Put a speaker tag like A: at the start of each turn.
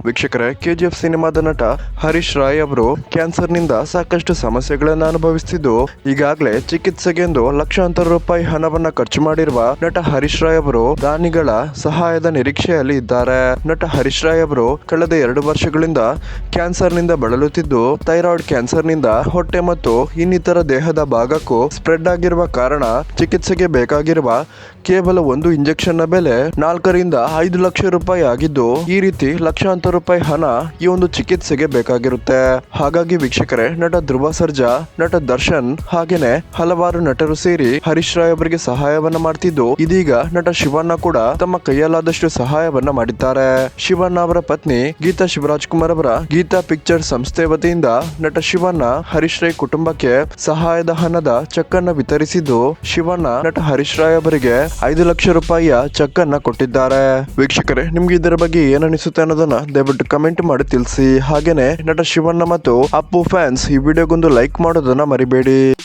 A: ವೀಕ್ಷಕರೇ, ಕೆಜಿಎಫ್ ಸಿನಿಮಾದ ನಟ ಹರೀಶ್ ರಾಯ್ ಅವರು ಕ್ಯಾನ್ಸರ್ನಿಂದ ಸಾಕಷ್ಟು ಸಮಸ್ಯೆಗಳನ್ನು ಅನುಭವಿಸುತ್ತಿದ್ದು ಈಗಾಗಲೇ ಚಿಕಿತ್ಸೆಗೆಂದು ಲಕ್ಷಾಂತರ ರೂಪಾಯಿ ಹಣವನ್ನ ಖರ್ಚು ಮಾಡಿರುವ ನಟ ಹರೀಶ್ ರಾಯ್ ಅವರು ದಾನಿಗಳ ಸಹಾಯದ ನಿರೀಕ್ಷೆಯಲ್ಲಿ ಇದ್ದಾರೆ. ನಟ ಹರೀಶ್ ರಾಯ್ ಅವರು ಕಳೆದ 2 ವರ್ಷಗಳಿಂದ ಕ್ಯಾನ್ಸರ್ನಿಂದ ಬಳಲುತ್ತಿದ್ದು ಥೈರಾಯ್ಡ್ ಕ್ಯಾನ್ಸರ್ನಿಂದ ಹೊಟ್ಟೆ ಮತ್ತು ಇನ್ನಿತರ ದೇಹದ ಭಾಗಕ್ಕೂ ಸ್ಪ್ರೆಡ್ ಆಗಿರುವ ಕಾರಣ ಚಿಕಿತ್ಸೆಗೆ ಬೇಕಾಗಿರುವ ಕೇವಲ ಒಂದು ಇಂಜೆಕ್ಷನ್ ನ ಬೆಲೆ 4 ರಿಂದ 5 ಲಕ್ಷ ರೂಪಾಯಿ ಆಗಿದ್ದು ಈ ರೀತಿ ಲಕ್ಷಾಂತರ ರೂಪಾಯಿ ಹಣ ಈ ಒಂದು ಚಿಕಿತ್ಸೆಗೆ ಬೇಕಾಗಿರುತ್ತೆ. ಹಾಗಾಗಿ ವೀಕ್ಷಕರೇ, ನಟ ಧ್ರುವ ಸರ್ಜಾ, ನಟ ದರ್ಶನ್ ಹಾಗೇನೆ ಹಲವಾರು ನಟರು ಸೇರಿ ಹರೀಶ್ ರಾಯ್ ಅವರಿಗೆ ಸಹಾಯವನ್ನ ಮಾಡ್ತಿದ್ದು ಇದೀಗ ನಟ ಶಿವಣ್ಣ ಕೂಡ ತಮ್ಮ ಕೈಯಲ್ಲಾದಷ್ಟು ಸಹಾಯವನ್ನ ಮಾಡಿದ್ದಾರೆ. ಶಿವಣ್ಣ ಅವರ ಪತ್ನಿ ಗೀತಾ ಶಿವರಾಜ್ ಕುಮಾರ್ ಅವರ ಗೀತಾ ಪಿಕ್ಚರ್ ಸಂಸ್ಥೆ ವತಿಯಿಂದ ನಟ ಶಿವಣ್ಣ ಹರೀಶ್ ರಾಯ್ ಕುಟುಂಬಕ್ಕೆ ಸಹಾಯದ ಹಣದ ಚೆಕ್ ಅನ್ನ ವಿತರಿಸಿದ್ದು ಶಿವಣ್ಣ ನಟ ಹರೀಶ್ ರಾಯ್ ಅವರಿಗೆ 5 ಲಕ್ಷ ರೂಪಾಯಿಯ ಚೆಕ್ ಅನ್ನ ಕೊಟ್ಟಿದ್ದಾರೆ. ವೀಕ್ಷಕರೇ, ನಿಮ್ಗೆ ಇದರ ಬಗ್ಗೆ ಏನನಿಸುತ್ತೆ ಅನ್ನೋದನ್ನ ದಯವಿಟ್ಟು ಕಮೆಂಟ್ ಮಾಡಿ ತಿಳಿಸಿ. ಹಾಗೇನೆ ನಟ ಶಿವಣ್ಣ ಮತ್ತು ಅಪ್ಪು ಫ್ಯಾನ್ಸ್ ಈ ವಿಡಿಯೋಗೊಂದು ಲೈಕ್ ಮಾಡೋದನ್ನ ಮರಿಬೇಡಿ.